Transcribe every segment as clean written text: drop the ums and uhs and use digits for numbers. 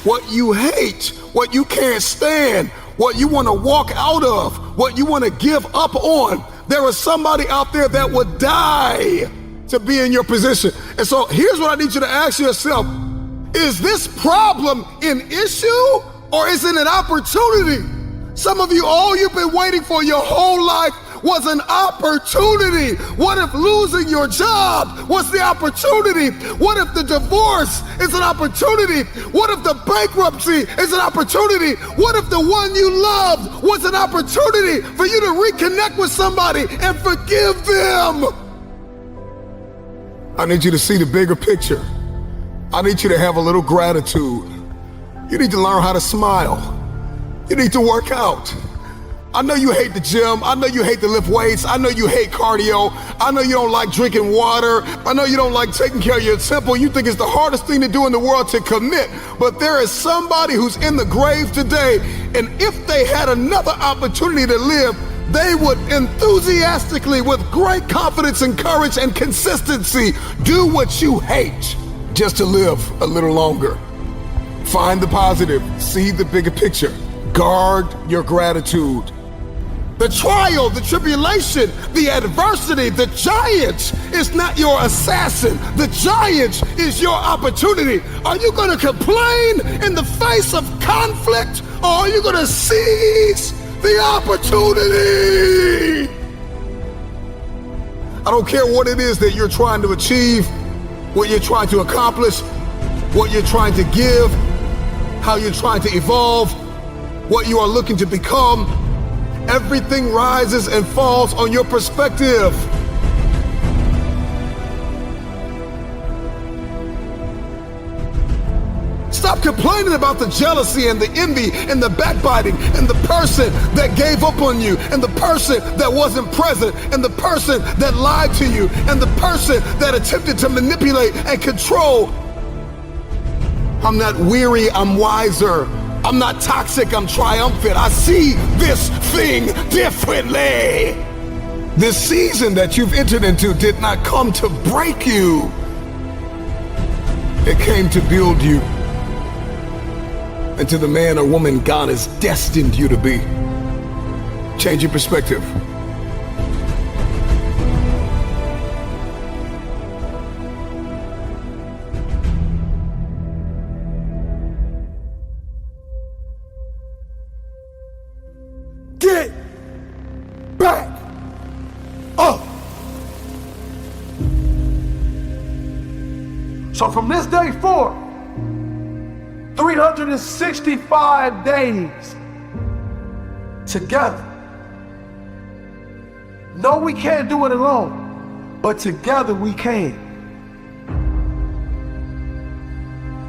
what you hate, what you can't stand, what you want to walk out of, what you want to give up on. There is somebody out there that would die to be in your position. And so here's what I need you to ask yourself. Is this problem an issue or is it an opportunity? Some of you, all you've been waiting for your whole life was an opportunity. What if losing your job was the opportunity? What if the divorce is an opportunity? What if the bankruptcy is an opportunity? What if the one you loved was an opportunity for you to reconnect with somebody and forgive them? I need you to see the bigger picture. I need you to have a little gratitude. You need to learn how to smile. You need to work out. I know you hate the gym. I know you hate to lift weights. I know you hate cardio. I know you don't like drinking water. I know you don't like taking care of your temple. You think it's the hardest thing to do in the world to commit. But there is somebody who's in the grave today, and if they had another opportunity to live, they would enthusiastically, with great confidence and courage and consistency, do what you hate just to live a little longer. Find the positive. See the bigger picture. Guard your gratitude. The trial, the tribulation, the adversity, the giant is not your assassin. The giant is your opportunity. Are you going to complain in the face of conflict, or are you going to seize the opportunity? I don't care what it is that you're trying to achieve, what you're trying to accomplish, what you're trying to give, how you're trying to evolve, what you are looking to become. Everything rises and falls on your perspective. Stop complaining about the jealousy and the envy and the backbiting and the person that gave up on you and the person that wasn't present and the person that lied to you and the person that attempted to manipulate and control. I'm not weary, I'm wiser. I'm not toxic, I'm triumphant. I see this thing differently. This season that you've entered into did not come to break you. It came to build you into the man or woman God has destined you to be. Change your perspective. Get back up. So from this day forward, 365 days together. No, we can't do it alone, but together we can.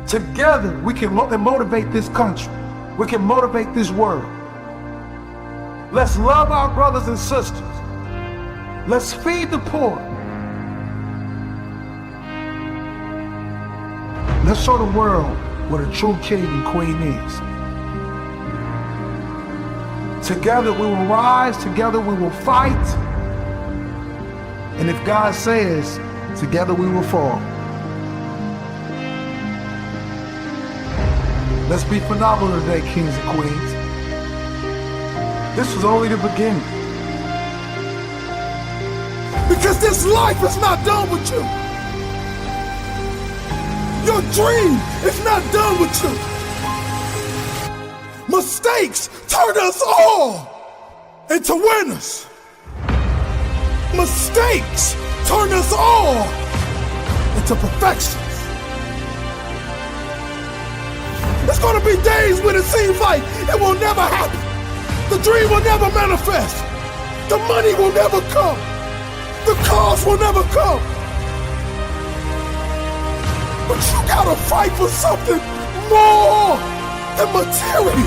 Together we can motivate this country. We can motivate this world. Let's love our brothers and sisters. Let's feed the poor. Let's show the world what a true king and queen is. Together we will rise, together we will fight. And if God says, together we will fall. Let's be phenomenal today, kings and queens. This was only the beginning. Because this life is not done with you. Your dream is not done with you. Mistakes turn us all into winners. Mistakes turn us all into perfections. There's gonna be days when it seems like it will never happen. The dream will never manifest. The money will never come. The cars will never come. But you gotta fight for something more than material.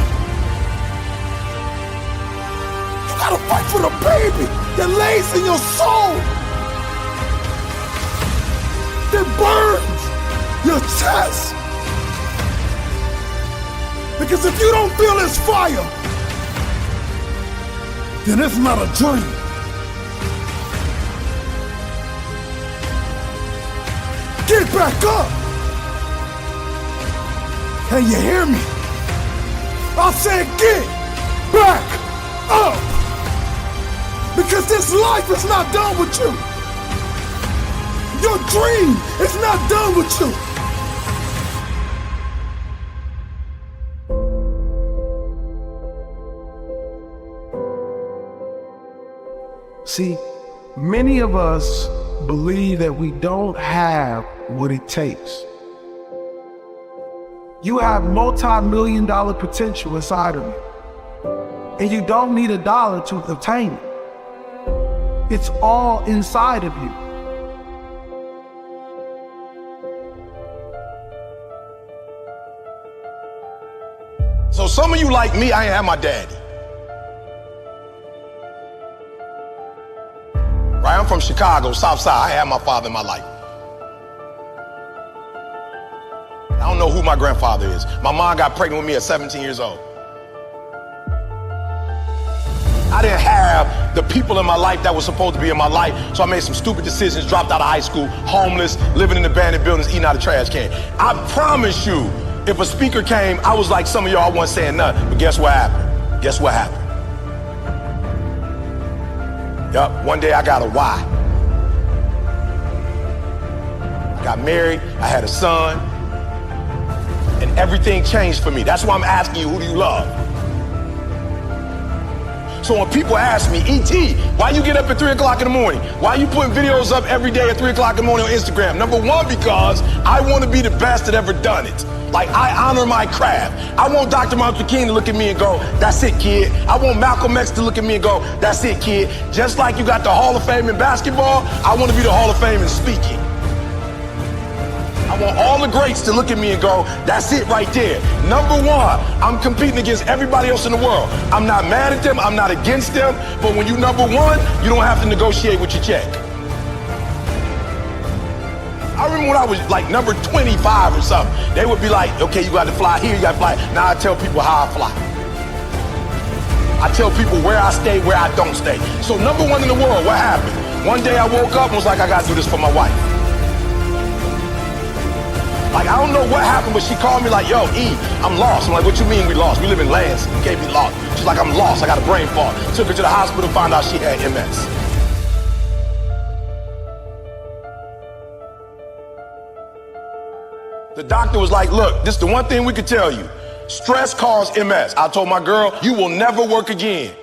You gotta fight for the baby that lays in your soul, that burns your chest. Because if you don't feel this fire, then it's not a dream. Get back up Can you hear me? I said get back up. Because this life is not done with you. Your dream is not done with you. See, many of us believe that we don't have what it takes. You have multi-million-dollar potential inside of you, and you don't need a dollar to obtain it. It's all inside of you. So some of you like me, I ain't have my daddy. Right, I'm from Chicago, South Side. I ain't had my father in my life. I don't know who my grandfather is. My mom got pregnant with me at 17 years old. I didn't have the people in my life that were supposed to be in my life, so I made some stupid decisions, dropped out of high school, homeless, living in abandoned buildings, eating out of trash can. I promise you, if a speaker came, I was like some of y'all, I wasn't saying nothing, but guess what happened? Guess what happened? Yup, one day I got a why. I got married, I had a son, and everything changed for me. That's why I'm asking you, who do you love? So when people ask me, E.T., why you get up at 3 o'clock in the morning? Why you putting videos up every day at 3 o'clock in the morning on Instagram? Number one, because I want to be the best that ever done it. Like, I honor my craft. I want Dr. Martin Luther King to look at me and go, that's it, kid. I want Malcolm X to look at me and go, that's it, kid. Just like you got the Hall of Fame in basketball, I want to be the Hall of Fame in speaking. I want all the greats to look at me and go, that's it right there. Number one, I'm competing against everybody else in the world. I'm not mad at them, I'm not against them, but when you number one, you don't have to negotiate with your check. I remember when I was like number 25 or something, they would be like, okay, you got to fly here, you got to fly. Now I tell people how I fly. I tell people where I stay, where I don't stay. So number one in the world, what happened? One day I woke up and was like, I got to do this for my wife. Like, I don't know what happened, but she called me like, yo, E, I'm lost. I'm like, what you mean we lost? We live in Lansing. You can't be lost. She's like, I'm lost. I got a brain fog. Took her to the hospital, found out she had MS. The doctor was like, look, this is the one thing we could tell you. Stress caused MS. I told my girl, you will never work again.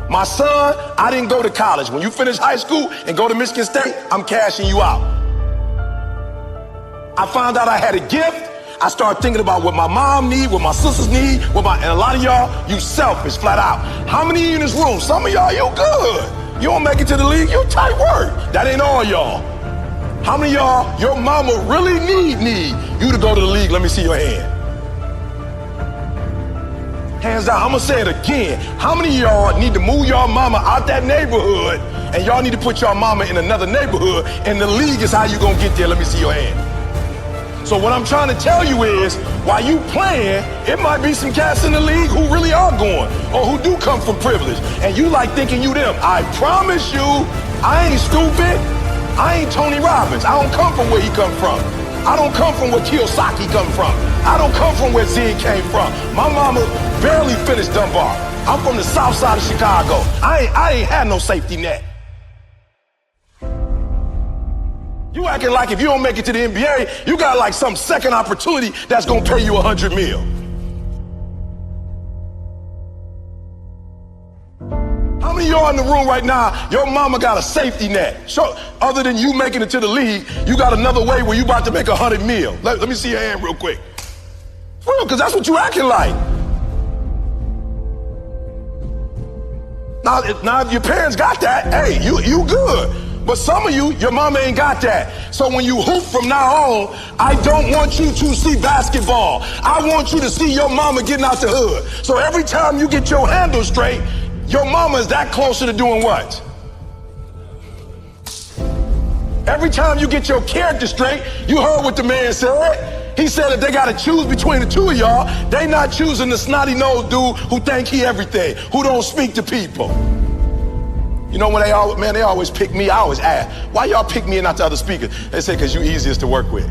My son, I didn't go to college. When you finish high school and go to Michigan State, I'm cashing you out. I found out I had a gift. I started thinking about what my mom need, what my sisters need, and a lot of y'all, you selfish, flat out. How many of you in this room? Some of y'all, you good. You don't make it to the league, you tight work. That ain't all y'all. How many of y'all, your mama really need you to go to the league? Let me see your hand. Hands down, I'm gonna say it again. How many of y'all need to move your mama out that neighborhood and y'all need to put your mama in another neighborhood and the league is how you gonna get there? Let me see your hand. So what I'm trying to tell you is, while you playing, it might be some cats in the league who really are going, or who do come from privilege, and you like thinking you them. I promise you, I ain't stupid. I ain't Tony Robbins. I don't come from where he come from. I don't come from where Kiyosaki come from. I don't come from where Zig came from. My mama barely finished Dunbar. I'm from the south side of Chicago. I ain't had no safety net. You acting like if you don't make it to the NBA, you got like some second opportunity that's gonna pay you $100 million. How many of y'all in the room right now, your mama got a safety net? So, other than you making it to the league, you got another way where you about to make $100 million. Let me see your hand real quick. For real, because that's what you acting like. Now if your parents got that, hey, you good. But some of you, your mama ain't got that. So when you hoop from now on, I don't want you to see basketball. I want you to see your mama getting out the hood. So every time you get your handle straight, your mama is that closer to doing what? Every time you get your character straight, you heard what the man said. He said that they got to choose between the two of y'all. They not choosing the snotty-nosed dude who think he everything, who don't speak to people. You know, when they always pick me, I always ask, why y'all pick me and not the other speakers? They say, because you easiest to work with.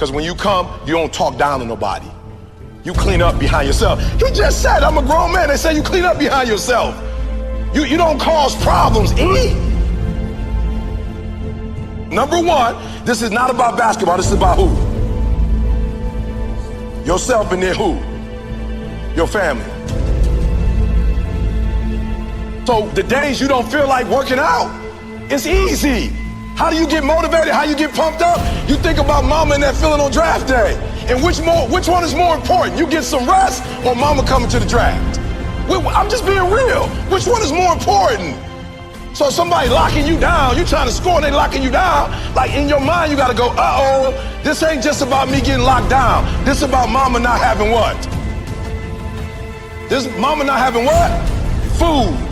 Because when you come, you don't talk down to nobody. You clean up behind yourself. He just said, I'm a grown man. They say you clean up behind yourself. You don't cause problems, E. Number one, this is not about basketball. This is about who? Yourself, and then who? Your family. So the days you don't feel like working out, it's easy. How do you get motivated? How you get pumped up? You think about mama and that feeling on draft day. And which one is more important? You get some rest or mama coming to the draft? I'm just being real. Which one is more important? So somebody locking you down, you trying to score and they locking you down, like in your mind you gotta go, uh-oh, this ain't just about me getting locked down. This is about mama not having what? This mama not having what? Food.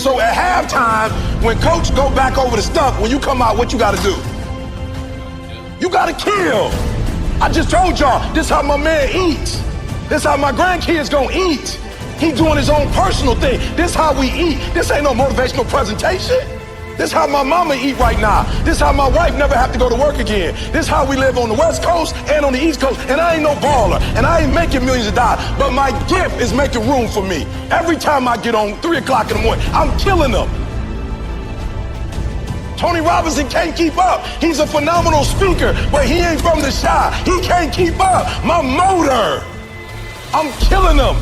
So at halftime, when coach go back over the stuff, when you come out, what you gotta do? You gotta kill. I just told y'all, this how my man eats. This how my grandkids gonna eat. He doing his own personal thing. This how we eat. This ain't no motivational presentation. This how my mama eat right now. This how my wife never have to go to work again. This how we live on the West Coast and on the East Coast. And I ain't no baller. And I ain't making millions of dollars. But my gift is making room for me. Every time I get on 3 o'clock in the morning, I'm killing them. Tony Robinson can't keep up. He's a phenomenal speaker, but he ain't from the Chi. He can't keep up. My motor. I'm killing them.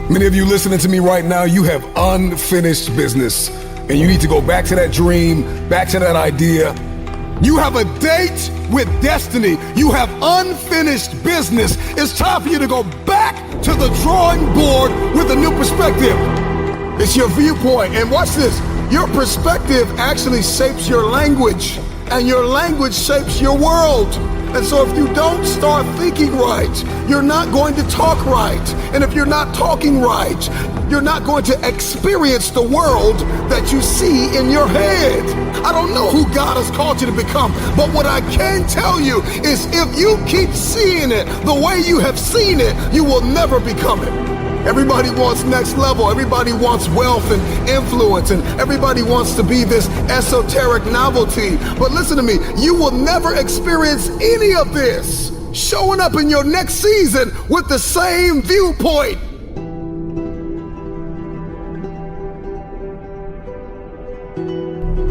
Many of you listening to me right now, you have unfinished business. And you need to go back to that dream, back to that idea. You have a date with destiny. You have unfinished business. It's time for you to go back to the drawing board with a new perspective. It's your viewpoint. And watch this. Your perspective actually shapes your language, and your language shapes your world. And so if you don't start thinking right, you're not going to talk right. And if you're not talking right, you're not going to experience the world that you see in your head. I don't know who God has called you to become, but what I can tell you is if you keep seeing it the way you have seen it, you will never become it. Everybody wants next level. Everybody wants wealth and influence, and everybody wants to be this esoteric novelty. But listen to me, you will never experience any of this showing up in your next season with the same viewpoint.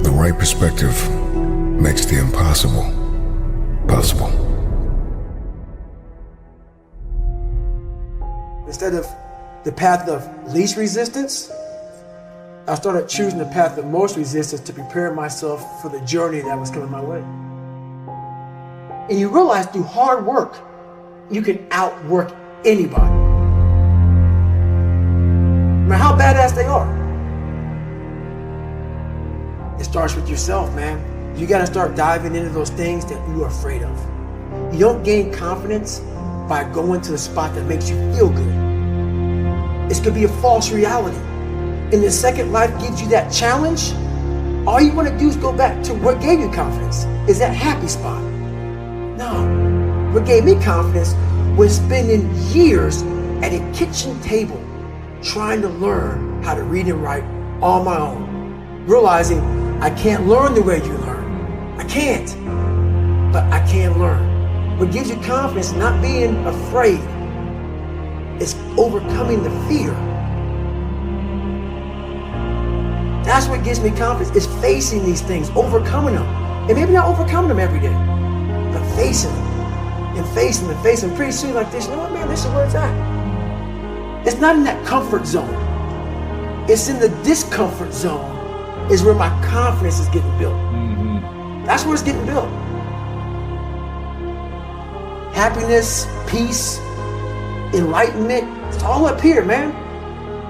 The right perspective makes the impossible possible. Instead of the path of least resistance, I started choosing the path of most resistance to prepare myself for the journey that was coming my way. And you realize through hard work, you can outwork anybody. No matter how badass they are. It starts with yourself, man. You gotta start diving into those things that you are afraid of. You don't gain confidence by going to the spot that makes you feel good. It could be a false reality. And the second life gives you that challenge, all you want to do is go back to what gave you confidence. Is that happy spot? No. What gave me confidence was spending years at a kitchen table trying to learn how to read and write on my own. Realizing I can't learn the way you learn. I can't. But I can learn. What gives you confidence is not being afraid. It's overcoming the fear. That's what gives me confidence, is facing these things, overcoming them. And maybe not overcoming them every day, but facing them and facing them and facing them. Pretty soon like this, you know what, man, this is where it's at. It's not in that comfort zone. It's in the discomfort zone is where my confidence is getting built. That's where it's getting built. Happiness, peace, enlightenment, it's all up here, man.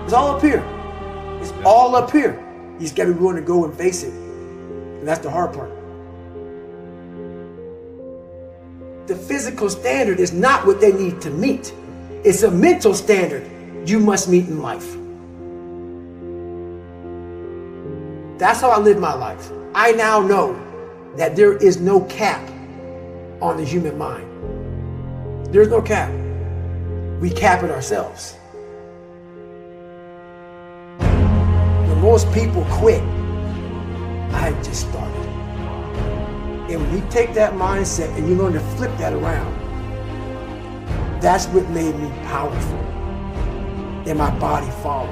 It's all up here. It's all up here. You just gotta be willing to go and face it. And that's the hard part. The physical standard is not what they need to meet. It's a mental standard you must meet in life. That's how I live my life. I now know that there is no cap on the human mind. There's no cap. We cap it ourselves. When most people quit, I had just started. And when you take that mindset and you learn to flip that around, that's what made me powerful. And my body followed.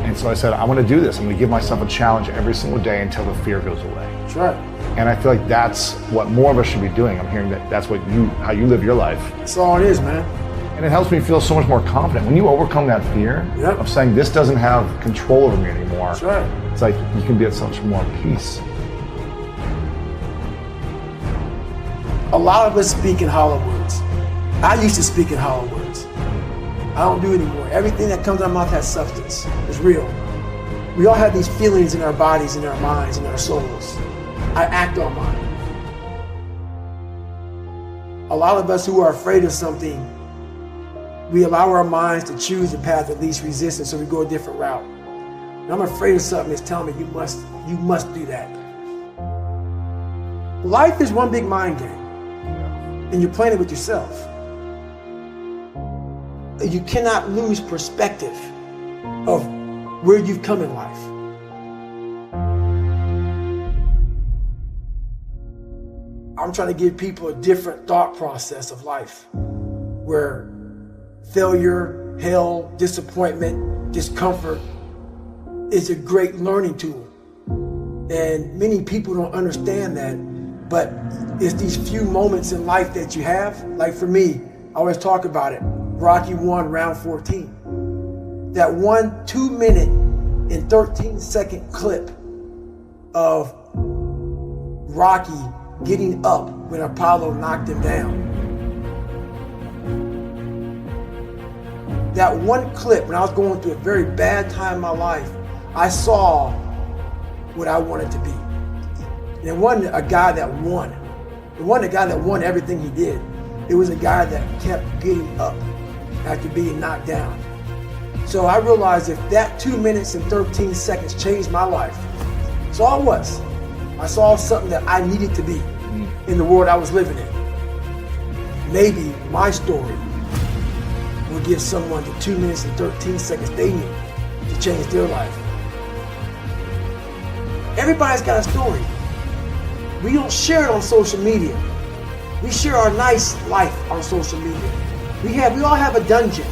And so I said, I want to do this. I'm going to give myself a challenge every single day until the fear goes away. That's right. And I feel like that's what more of us should be doing. I'm hearing that that's how you live your life. That's all it is, man. And it helps me feel so much more confident. When you overcome that fear of saying this doesn't have control over me anymore, that's right. It's like you can be at such more peace. A lot of us speak in hollow words. I used to speak in hollow words. I don't do it anymore. Everything that comes out of my mouth has substance. It's real. We all have these feelings in our bodies, in our minds, in our souls. I act on mine. A lot of us who are afraid of something, we allow our minds to choose the path of least resistance, so we go a different route. When I'm afraid of something, it's telling me you must do that. Life is one big mind game, and you're playing it with yourself. You cannot lose perspective of where you've come in life. I'm trying to give people a different thought process of life, where failure, hell, disappointment, discomfort is a great learning tool. And many people don't understand that, but it's these few moments in life that you have. Like for me, I always talk about it. Rocky 1, round 14. That 2-minute and 13-second clip of Rocky getting up when Apollo knocked him down. That one clip, when I was going through a very bad time in my life, I saw what I wanted to be. And it wasn't a guy that won. It wasn't a guy that won everything he did. It was a guy that kept getting up after being knocked down. So I realized if that 2 minutes and 13 seconds changed my life, that's all it was. I saw something that I needed to be in the world I was living in. Maybe my story will give someone the 2 minutes and 13 seconds they need to change their life. Everybody's got a story. We don't share it on social media. We share our nice life on social media. We all have a dungeon.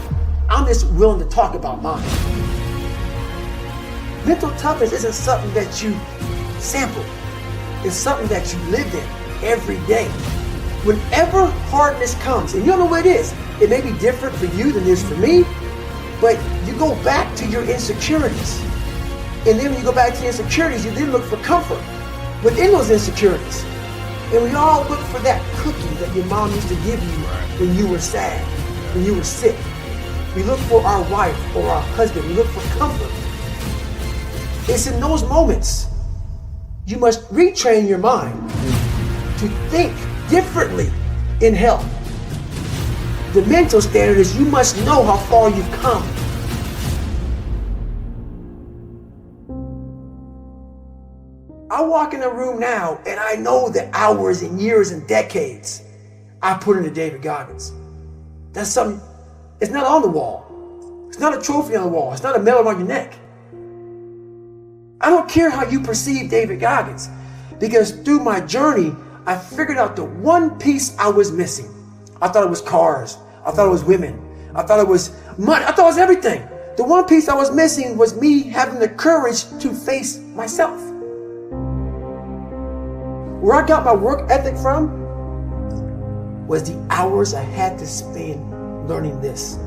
I'm just willing to talk about mine. Mental toughness isn't something that you sample. It's something that you live in every day. Whenever hardness comes, and you don't know what it is, it may be different for you than it is for me, but you go back to your insecurities. And then when you go back to your insecurities, you then look for comfort within those insecurities. And we all look for that cookie that your mom used to give you when you were sad, when you were sick. We look for our wife or our husband. We look for comfort. It's in those moments you must retrain your mind to think differently in health. The mental standard is you must know how far you've come. I walk in a room now and I know the hours and years and decades I put into David Goggins. That's something, it's not on the wall. It's not a trophy on the wall. It's not a medal on your neck. I don't care how you perceive David Goggins, because through my journey, I figured out the one piece I was missing. I thought it was cars. I thought it was women. I thought it was money. I thought it was everything. The one piece I was missing was me having the courage to face myself. Where I got my work ethic from was the hours I had to spend learning this.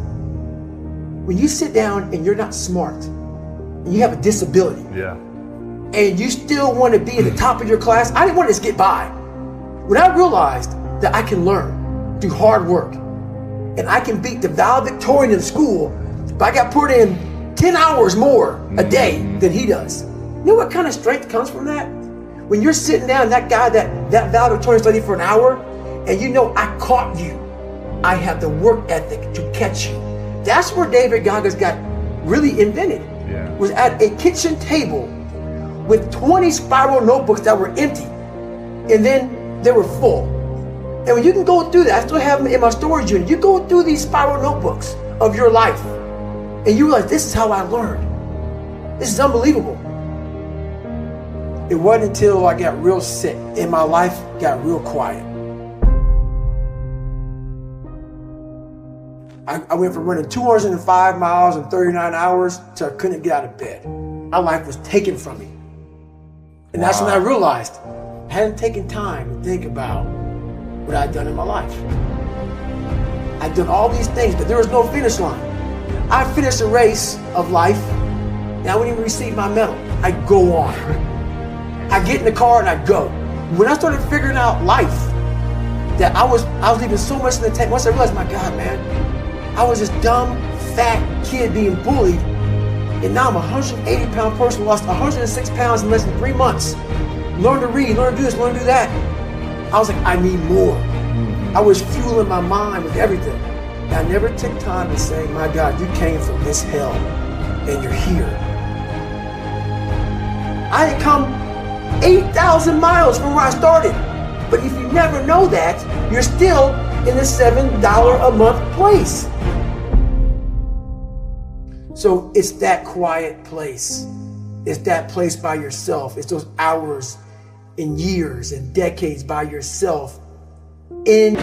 When you sit down and you're not smart, and you have a disability, and you still want to be at the top of your class, I didn't want to just get by. When I realized that I can learn through hard work, and I can beat the valedictorian in school, but I got put in 10 hours more a day than he does. You know what kind of strength comes from that? When you're sitting down, that guy that valedictorian studied for an hour, and you know I caught you. I have the work ethic to catch you. That's where David Goggins got really invented. Was at a kitchen table with 20 spiral notebooks that were empty, and then they were full. And when you can go through that, I still have them in my storage unit. You go through these spiral notebooks of your life, and you realize this is how I learned. This is unbelievable. It wasn't until I got real sick and my life got real quiet. I went from running 205 miles in 39 hours to I couldn't get out of bed. My life was taken from me. And that's when I realized I hadn't taken time to think about what I'd done in my life. I'd done all these things, but there was no finish line. I finished a race of life, and I wouldn't even receive my medal. I go on. I get in the car and I go. When I started figuring out life, that I was leaving so much in the tank. Once I realized, my God, man, I was this dumb, fat kid being bullied, and now I'm a 180-pound person, lost 106 pounds in less than 3 months. Learn to read, learn to do this, learn to do that. I was like, I need more. I was fueling my mind with everything. And I never took time to say, my God, you came from this hell, and you're here. I had come 8,000 miles from where I started. But if you never know that, you're still in the $7 a month place. So it's that quiet place. It's that place by yourself. It's those hours and years and decades by yourself in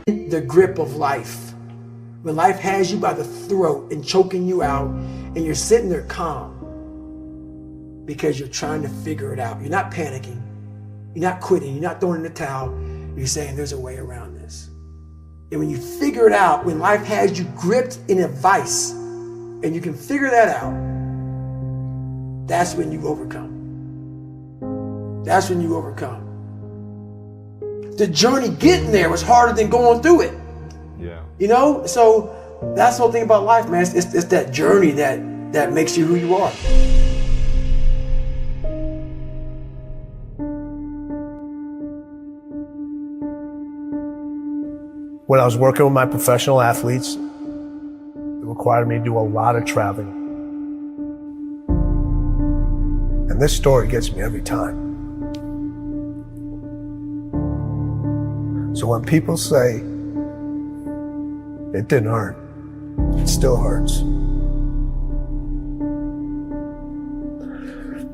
the grip of life. When life has you by the throat and choking you out, and you're sitting there calm because you're trying to figure it out. You're not panicking. You're not quitting. You're not throwing in the towel. You're saying there's a way around this. And when you figure it out, when life has you gripped in a vice, and you can figure that out, that's when you overcome. That's when you overcome. The journey getting there was harder than going through it. Yeah. You know? So that's the whole thing about life, man. It's that journey that makes you who you are. When I was working with my professional athletes, it required me to do a lot of traveling. And this story gets me every time. So when people say it didn't hurt, it still hurts.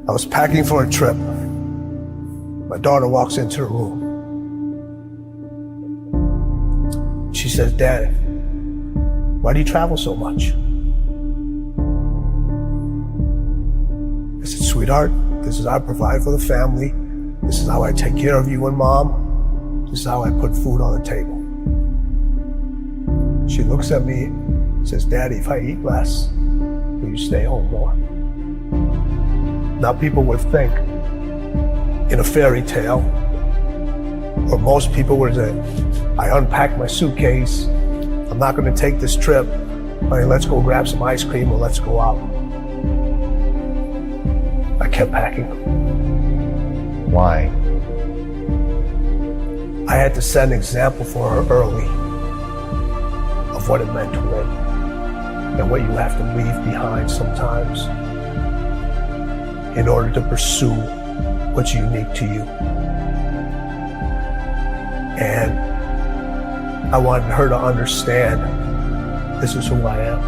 I was packing for a trip. My daughter walks into the room. She says, "Dad, why do you travel so much?" I said, "Sweetheart, this is how I provide for the family. This is how I take care of you and Mom. This is how I put food on the table." She looks at me and says, "Daddy, if I eat less, will you stay home more?" Now people would think in a fairy tale, or most people would say, I unpacked my suitcase, I'm not gonna take this trip, honey, let's go grab some ice cream or let's go out. I kept packing. Why? I had to set an example for her early of what it meant to win and what you have to leave behind sometimes in order to pursue what's unique to you. And I wanted her to understand this is who I am.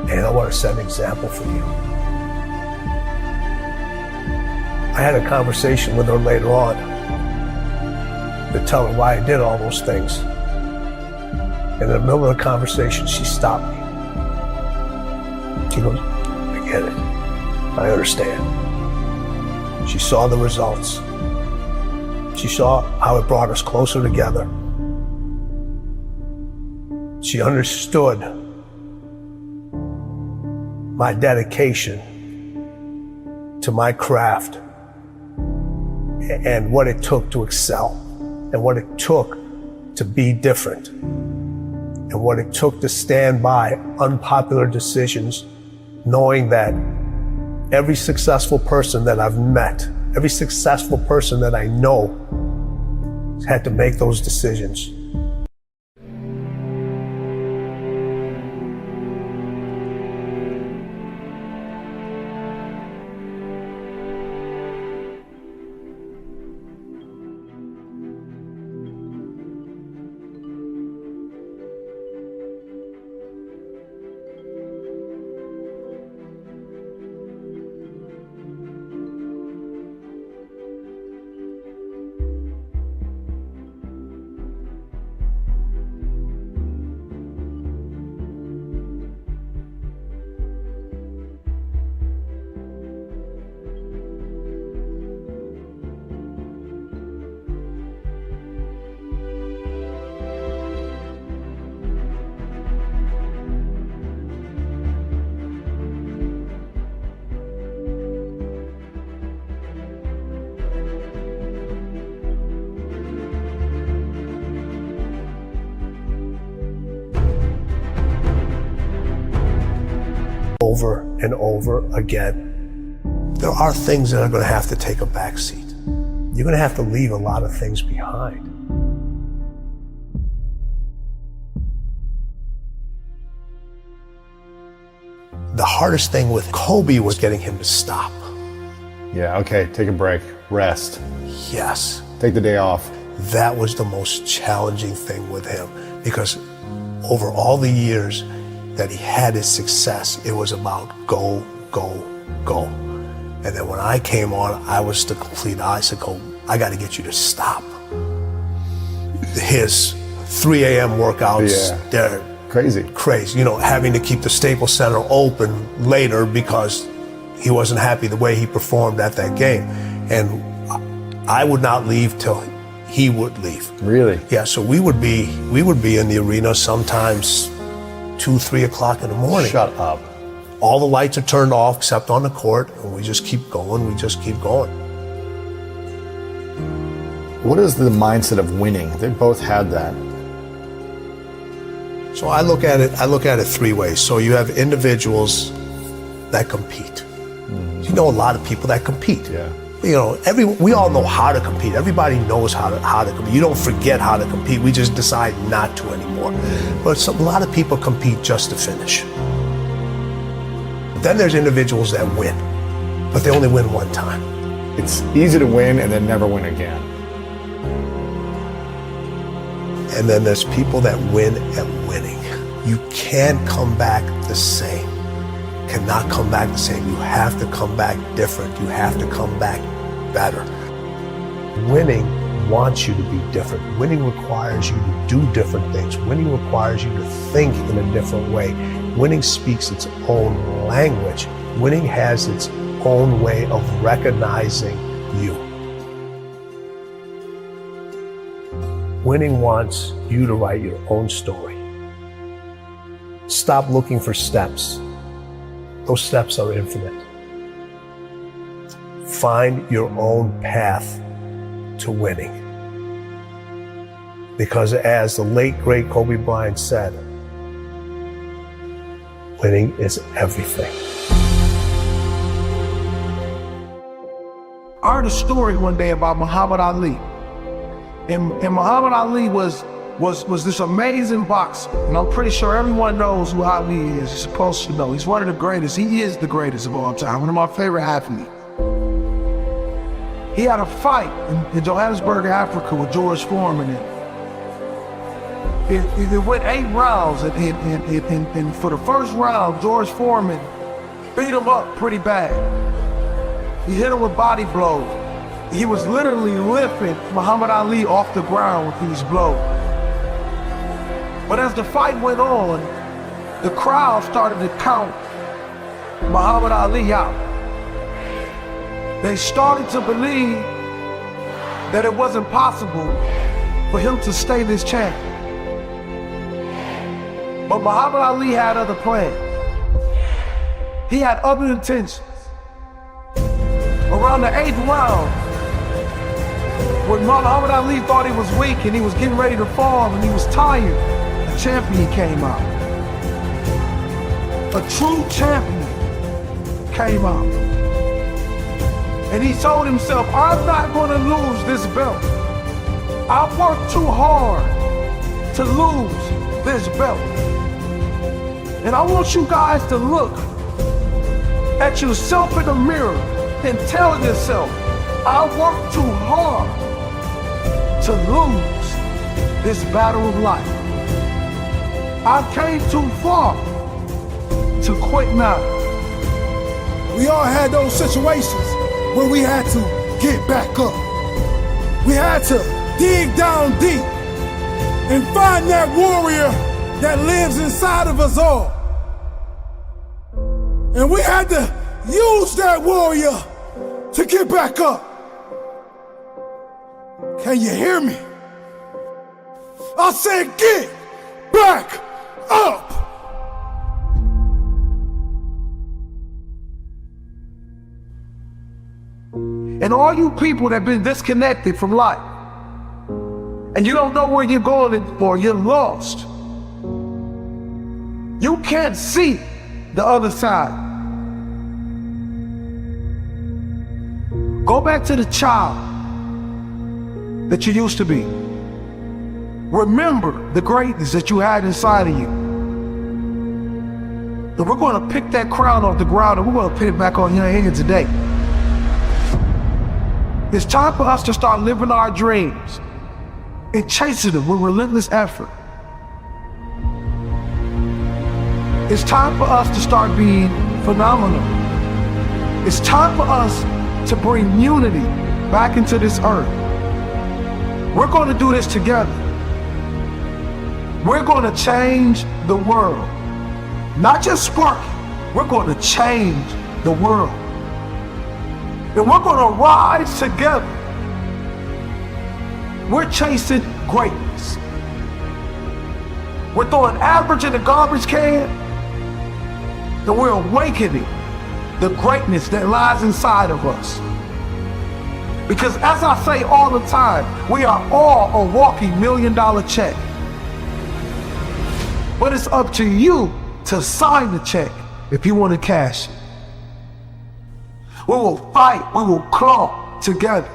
And I want to set an example for you. I had a conversation with her later on to tell her why I did all those things. And in the middle of the conversation, she stopped me. She goes, "I get it. I understand." She saw the results. She saw how it brought us closer together. She understood my dedication to my craft and what it took to excel and what it took to be different and what it took to stand by unpopular decisions, knowing that every successful person that I've met, every successful person that I know had to make those decisions. Over and over again. There are things that are going to have to take a back seat. You're going to have to leave a lot of things behind. The hardest thing with Kobe was getting him to stop. Yeah, okay, take a break, rest. Yes. Take the day off. That was the most challenging thing with him, because over all the years that he had his success, it was about go, go, go. And then when I came on, I was the complete icicle. I got to get you to stop. His 3 a.m. workouts, they're crazy. You know, having to keep the Staples Center open later because he wasn't happy the way he performed at that game. And I would not leave till he would leave. Really? Yeah, so we would be in the arena sometimes 2, 3 o'clock in the morning. Shut up. All the lights are turned off except on the court, and we just keep going, What is the mindset of winning? They both had that. So I look at it 3 ways. So you have individuals that compete. Mm-hmm. You know a lot of people that compete. Yeah. You know, we all know how to compete. Everybody knows how to compete. You don't forget how to compete. We just decide not to anymore. But a lot of people compete just to finish. Then there's individuals that win, but they only win one time. It's easy to win and then never win again. And then there's people that win at winning. You can't come back the same. Cannot come back the same. You have to come back different. You have to come back better. Winning wants you to be different. Winning requires you to do different things. Winning requires you to think in a different way. Winning speaks its own language. Winning has its own way of recognizing you. Winning wants you to write your own story. Stop looking for steps. Those steps are infinite. Find your own path to winning. Because as the late, great Kobe Bryant said, winning is everything. I heard a story one day about Muhammad Ali. And Muhammad Ali was this amazing boxer. And I'm pretty sure everyone knows who Ali is. You're supposed to know. He's one of the greatest. He is the greatest of all time. One of my favorite athletes. He had a fight in Johannesburg, Africa with George Foreman. It went 8 rounds. And for the first round, George Foreman beat him up pretty bad. He hit him with body blows. He was literally lifting Muhammad Ali off the ground with these blows. But as the fight went on, the crowd started to count Muhammad Ali out. they started to believe that it wasn't possible for him to stay this champion. But Muhammad Ali had other plans. He had other intentions. Around the 8th round, when Muhammad Ali thought he was weak and he was getting ready to fall and he was tired, a champion came out. A true champion came out. And he told himself, I'm not going to lose this belt. I worked too hard to lose this belt. And I want you guys to look at yourself in the mirror and tell yourself, I worked too hard to lose this battle of life. I came too far to quit now. We all had those situations where we had to get back up. We had to dig down deep and find that warrior that lives inside of us all. And we had to use that warrior to get back up. Can you hear me? I said get back up. And all you people that have been disconnected from life, and you don't know where you're going anymore, you're lost. You can't see the other side. Go back to the child that you used to be. Remember the greatness that you had inside of you. And we're going to pick that crown off the ground and we're going to put it back on your head today. It's time for us to start living our dreams and chasing them with relentless effort. It's time for us to start being phenomenal. It's time for us to bring unity back into this earth. We're going to do this together. We're going to change the world. Not just spark it, we're going to change the world. And we're going to rise together. We're chasing greatness. We're throwing average in the garbage can, and we're awakening the greatness that lies inside of us. Because as I say all the time, we are all a walking $1 million check. But it's up to you to sign the check if you want to cash it. We will fight, we will claw together.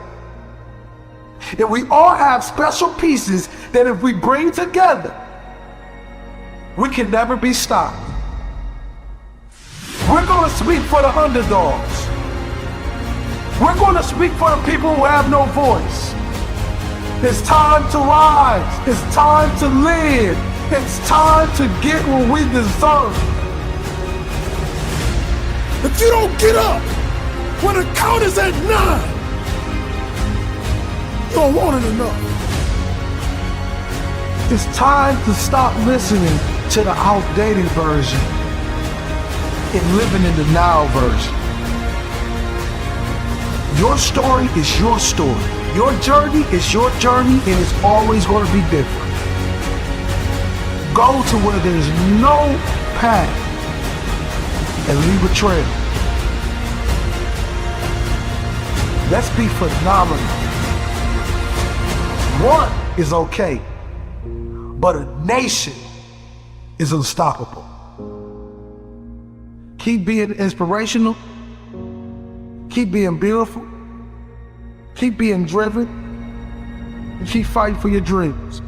And we all have special pieces that if we bring together, we can never be stopped. We're going to speak for the underdogs. We're going to speak for the people who have no voice. It's time to rise. It's time to live. It's time to get what we deserve. If you don't get up when the count is at 9, you don't want it enough. It's time to stop listening to the outdated version and living in the now version. Your story is your story. Your journey is your journey, and it's always going to be different. Go to where there's no path and leave a trail. Let's be phenomenal. One is okay, but a nation is unstoppable. Keep being inspirational. Keep being beautiful. Keep being driven. And keep fighting for your dreams.